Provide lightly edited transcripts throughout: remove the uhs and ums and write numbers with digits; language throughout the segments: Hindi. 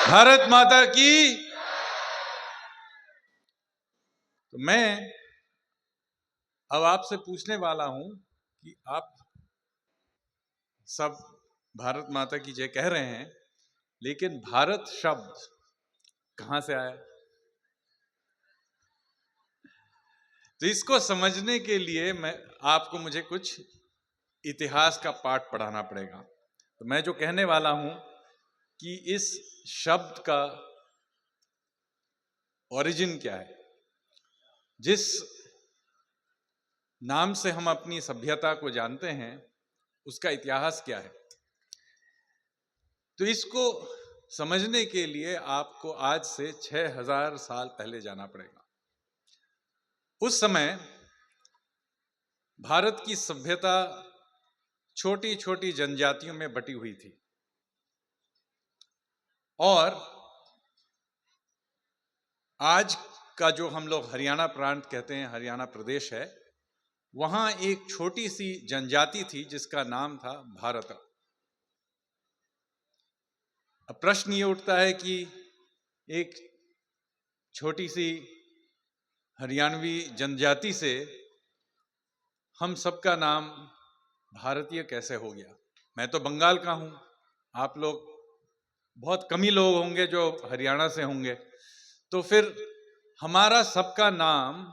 भारत माता की। तो मैं अब आपसे पूछने वाला हूं कि आप सब भारत माता की जय कह रहे हैं, लेकिन भारत शब्द कहां से आया? तो इसको समझने के लिए मुझे कुछ इतिहास का पाठ पढ़ाना पड़ेगा। तो मैं जो कहने वाला हूं कि इस शब्द का ओरिजिन क्या है, जिस नाम से हम अपनी सभ्यता को जानते हैं, उसका इतिहास क्या है। तो इसको समझने के लिए आपको आज से 6000 साल पहले जाना पड़ेगा। उस समय भारत की सभ्यता छोटी छोटी जनजातियों में बटी हुई थी और आज का जो हम लोग हरियाणा प्रांत कहते हैं, हरियाणा प्रदेश है, वहां एक छोटी सी जनजाति थी जिसका नाम था भारत। अब प्रश्न ये उठता है कि एक छोटी सी हरियाणवी जनजाति से हम सबका नाम भारतीय कैसे हो गया? मैं तो बंगाल का हूं, आप लोग बहुत कम ही लोग होंगे जो हरियाणा से होंगे, तो फिर हमारा सबका नाम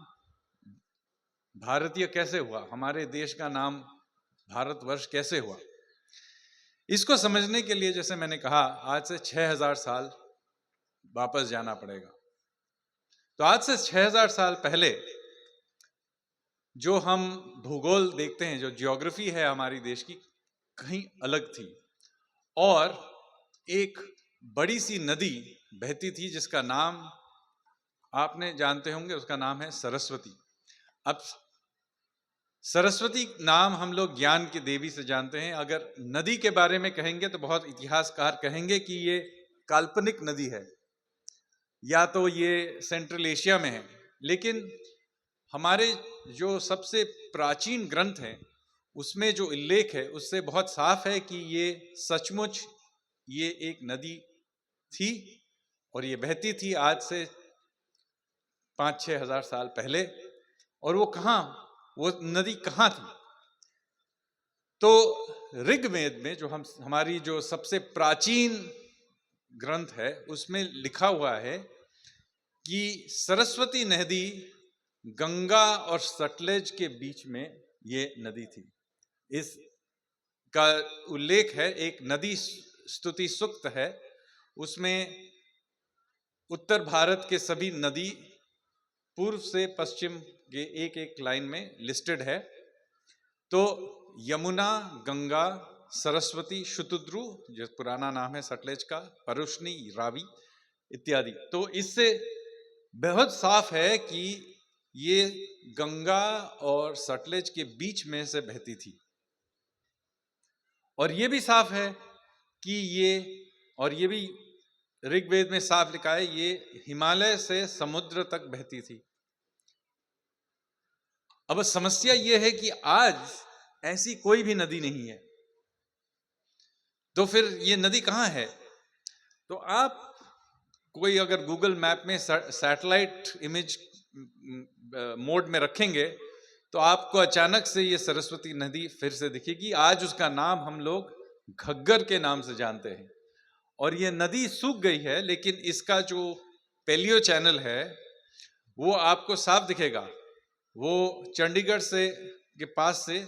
भारतीय कैसे हुआ? हमारे देश का नाम भारतवर्ष कैसे हुआ? इसको समझने के लिए, जैसे मैंने कहा, आज से 6000 साल वापस जाना पड़ेगा। तो आज से 6000 साल पहले जो हम भूगोल देखते हैं, जो ज्योग्राफी है हमारी देश की, कहीं अलग थी और एक बड़ी सी नदी बहती थी जिसका नाम आपने जानते होंगे, उसका नाम है सरस्वती। अब सरस्वती नाम हम लोग ज्ञान की देवी से जानते हैं। अगर नदी के बारे में कहेंगे तो बहुत इतिहासकार कहेंगे कि ये काल्पनिक नदी है या तो ये सेंट्रल एशिया में है, लेकिन हमारे जो सबसे प्राचीन ग्रंथ हैं उसमें जो उल्लेख है उससे बहुत साफ है कि ये सचमुच ये एक नदी थी और ये बहती थी आज से 5-6 हजार साल पहले। और वो नदी कहाँ थी? तो ऋग्वेद में, जो हमारी जो सबसे प्राचीन ग्रंथ है, उसमें लिखा हुआ है कि सरस्वती नदी गंगा और सतलज के बीच में ये नदी थी। इसका उल्लेख है, एक नदी स्तुति सूक्त है, उसमें उत्तर भारत के सभी नदी पूर्व से पश्चिम के एक एक लाइन में लिस्टेड है। तो यमुना, गंगा, सरस्वती, शुतुद्रु, जो पुराना नाम है सतलज का, परुष्णी, रावी इत्यादि। तो इससे बहुत साफ है कि ये गंगा और सतलज के बीच में से बहती थी। और ये भी साफ है कि ये भी ऋग्वेद में साफ लिखा है, ये हिमालय से समुद्र तक बहती थी। अब समस्या ये है कि आज ऐसी कोई भी नदी नहीं है, तो फिर ये नदी कहाँ है? तो आप कोई अगर गूगल मैप में सैटेलाइट इमेज मोड में रखेंगे तो आपको अचानक से ये सरस्वती नदी फिर से दिखेगी। आज उसका नाम हम लोग घग्गर के नाम से जानते हैं और ये नदी सूख गई है, लेकिन इसका जो पैलियो चैनल है वो आपको साफ दिखेगा। वो चंडीगढ़ से के पास से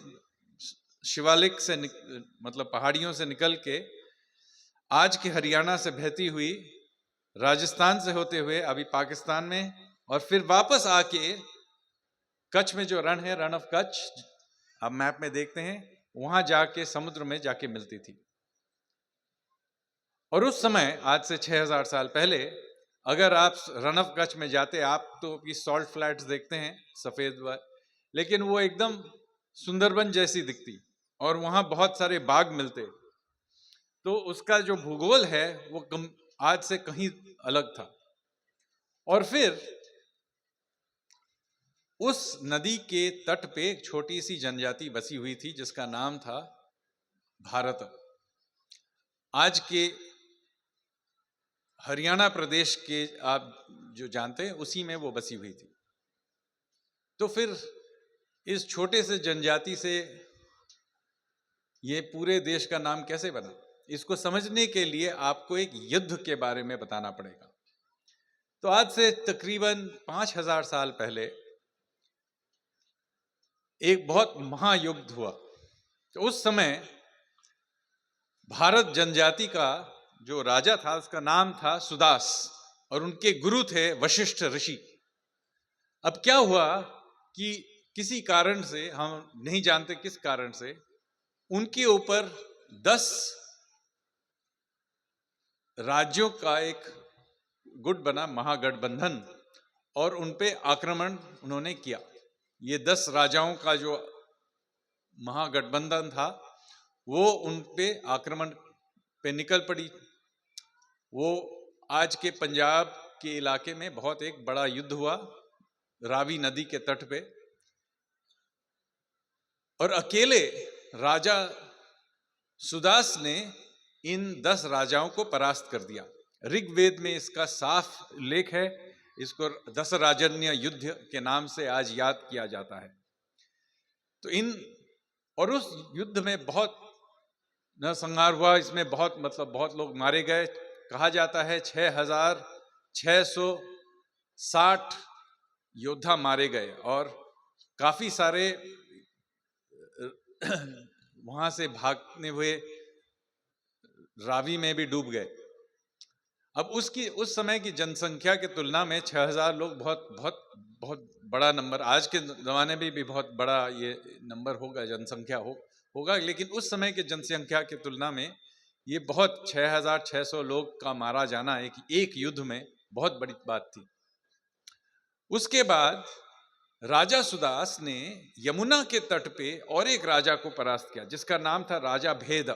शिवालिक से मतलब पहाड़ियों से निकल के आज के हरियाणा से बहती हुई राजस्थान से होते हुए अभी पाकिस्तान में, और फिर वापस आके कच्छ में जो रण है, रण ऑफ कच्छ, आप मैप में देखते हैं, वहां जाके समुद्र में जाके मिलती थी। और उस समय आज से 6000 साल पहले अगर आप रण ऑफ कच्छ में जाते, आप तो ये सॉल्ट फ्लैट्स देखते हैं सफेद, लेकिन वो एकदम सुंदरबन जैसी दिखती और वहां बहुत सारे बाग मिलते। तो उसका जो भूगोल है वो आज से कहीं अलग था। और फिर उस नदी के तट पे एक छोटी सी जनजाति बसी हुई थी जिसका नाम था भारत। आज के हरियाणा प्रदेश के आप जो जानते हैं उसी में वो बसी हुई थी। तो फिर इस छोटे से जनजाति से ये पूरे देश का नाम कैसे बना? इसको समझने के लिए आपको एक युद्ध के बारे में बताना पड़ेगा। तो आज से तकरीबन 5000 साल पहले एक बहुत महायुद्ध हुआ। तो उस समय भारत जनजाति का जो राजा था उसका नाम था सुदास और उनके गुरु थे वशिष्ठ ऋषि। अब क्या हुआ कि किसी कारण से, हम नहीं जानते किस कारण से, उनके ऊपर 10 राज्यों का एक गुट बना, महागठबंधन, और उन पे आक्रमण उन्होंने किया। ये 10 राजाओं का जो महागठबंधन था वो उन पे आक्रमण पे निकल पड़ी। वो आज के पंजाब के इलाके में बहुत एक बड़ा युद्ध हुआ रावी नदी के तट पे, और अकेले राजा सुदास ने इन 10 राजाओं को परास्त कर दिया। ऋग्वेद में इसका साफ उल्लेख है। इसको 10 राजन्य युद्ध के नाम से आज याद किया जाता है। तो उस युद्ध में बहुत नरसंहार हुआ। इसमें बहुत लोग मारे गए। कहा जाता है 6660 योद्धा मारे गए और काफी सारे वहां से भागने हुए रावी में भी डूब गए। अब उस समय की जनसंख्या की तुलना में 6000 लोग बहुत बड़ा नंबर, आज के जमाने में भी बहुत बड़ा ये नंबर होगा, जनसंख्या होगा, लेकिन उस समय के जनसंख्या की तुलना में ये बहुत 6600 लोग का मारा जाना एक युद्ध में बहुत बड़ी बात थी। उसके बाद राजा सुदास ने यमुना के तट पे और एक राजा को परास्त किया जिसका नाम था राजा भेद,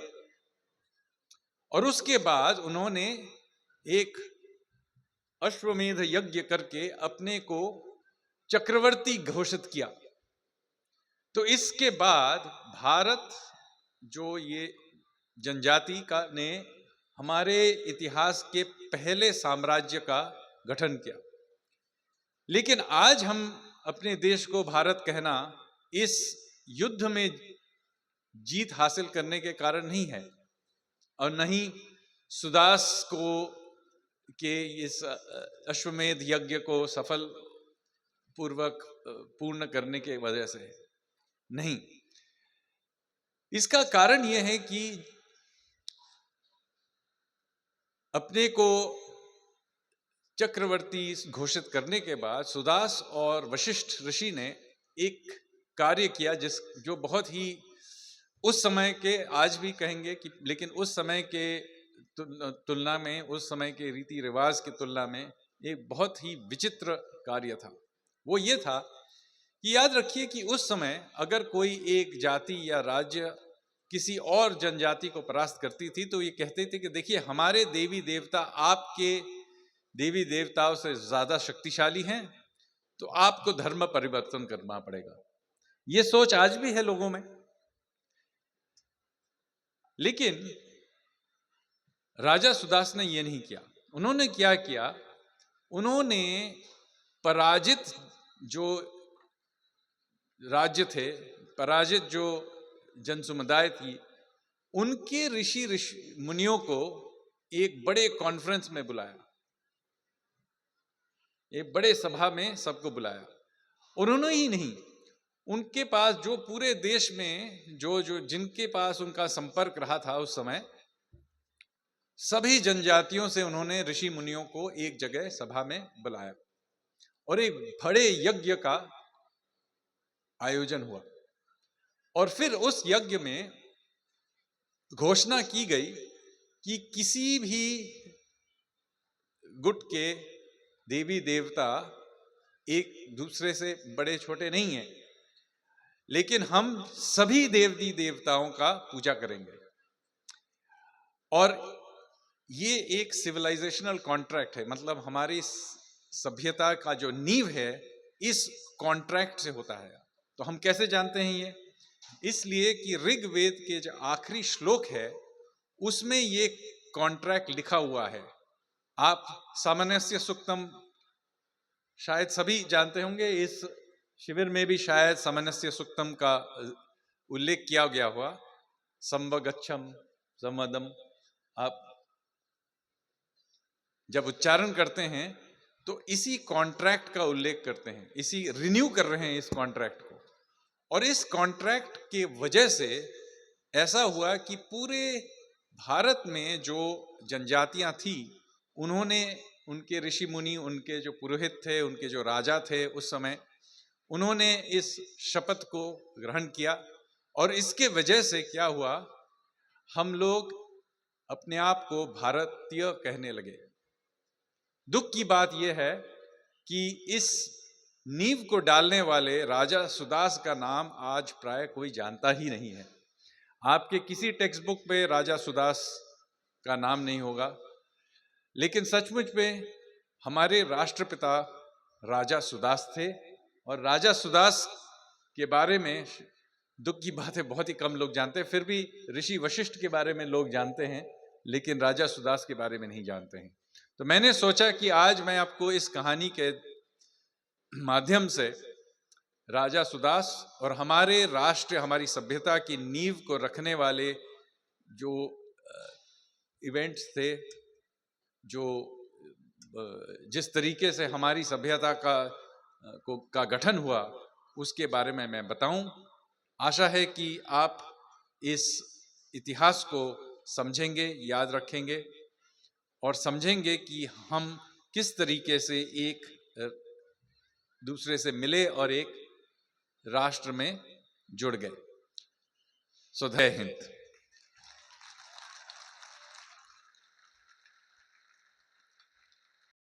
और उसके बाद उन्होंने एक अश्वमेध यज्ञ करके अपने को चक्रवर्ती घोषित किया। तो इसके बाद भारत जो ये जनजाति का ने हमारे इतिहास के पहले साम्राज्य का गठन किया। लेकिन आज हम अपने देश को भारत कहना इस युद्ध में जीत हासिल करने के कारण नहीं है, और न ही सुदास को के इस अश्वमेध यज्ञ को सफल पूर्वक पूर्ण करने के वजह से नहीं। इसका कारण यह है कि अपने को चक्रवर्ती घोषित करने के बाद सुदास और वशिष्ठ ऋषि ने एक कार्य किया जो बहुत ही उस समय के, आज भी कहेंगे कि, लेकिन उस समय के तुलना में, उस समय के रीति रिवाज की तुलना में एक बहुत ही विचित्र कार्य था। वो ये था कि याद रखिए कि उस समय अगर कोई एक जाति या राज्य किसी और जनजाति को परास्त करती थी तो ये कहते थे कि देखिए हमारे देवी देवता आपके देवी देवताओं से ज्यादा शक्तिशाली हैं, तो आपको धर्म परिवर्तन करना पड़ेगा। ये सोच आज भी है लोगों में। लेकिन राजा सुदास ने यह नहीं किया। उन्होंने क्या किया, उन्होंने पराजित जो राज्य थे, पराजित जो जन समुदाय थी, उनके ऋषि मुनियों को एक बड़े कॉन्फ्रेंस में बुलाया, एक बड़े सभा में सबको बुलाया। उन्होंने ही नहीं, उनके पास जो पूरे देश में जो जिनके पास उनका संपर्क रहा था उस समय, सभी जनजातियों से उन्होंने ऋषि मुनियों को एक जगह सभा में बुलाया और एक बड़े यज्ञ का आयोजन हुआ। और फिर उस यज्ञ में घोषणा की गई कि किसी भी गुट के देवी देवता एक दूसरे से बड़े छोटे नहीं हैं, लेकिन हम सभी देवी देवताओं का पूजा करेंगे। और ये एक सिविलाइजेशनल कॉन्ट्रैक्ट है, मतलब हमारी सभ्यता का जो नींव है इस कॉन्ट्रैक्ट से होता है। तो हम कैसे जानते हैं ये? इसलिए कि ऋग्वेद के जो आखिरी श्लोक है उसमें ये कॉन्ट्रैक्ट लिखा हुआ है आप सामान्यस्य सुक्तम शायद सभी जानते होंगे। इस शिविर में भी शायद सामान्यस्य सुक्तम का उल्लेख किया गया हुआ, संवगच्छम समदम। आप जब उच्चारण करते हैं तो इसी कॉन्ट्रैक्ट का उल्लेख करते हैं, इसी रिन्यू कर रहे हैं इस कॉन्ट्रैक्ट को। और इस कॉन्ट्रैक्ट के वजह से ऐसा हुआ कि पूरे भारत में जो जनजातियां थी, उन्होंने, उनके ऋषि मुनि, उनके जो पुरोहित थे, उनके जो राजा थे उस समय, उन्होंने इस शपथ को ग्रहण किया। और इसके वजह से क्या हुआ, हम लोग अपने आप को भारतीय कहने लगे। दुख की बात यह है कि इस नींव को डालने वाले राजा सुदास का नाम आज प्राय कोई जानता ही नहीं है। आपके किसी टेक्स्ट बुक पे राजा सुदास का नाम नहीं होगा, लेकिन सचमुच में हमारे राष्ट्रपिता राजा सुदास थे। और राजा सुदास के बारे में दुख की बात है बहुत ही कम लोग जानते हैं। फिर भी ऋषि वशिष्ठ के बारे में लोग जानते हैं, लेकिन राजा सुदास के बारे में नहीं जानते हैं। तो मैंने सोचा कि आज मैं आपको इस कहानी के माध्यम से राजा सुदास और हमारे राष्ट्र, हमारी सभ्यता की नींव को रखने वाले जो इवेंट्स थे, जो जिस तरीके से हमारी सभ्यता का गठन हुआ, उसके बारे में मैं बताऊं। आशा है कि आप इस इतिहास को समझेंगे, याद रखेंगे और समझेंगे कि हम किस तरीके से एक दूसरे से मिले और एक राष्ट्र में जुड़ गए। जय हिंद।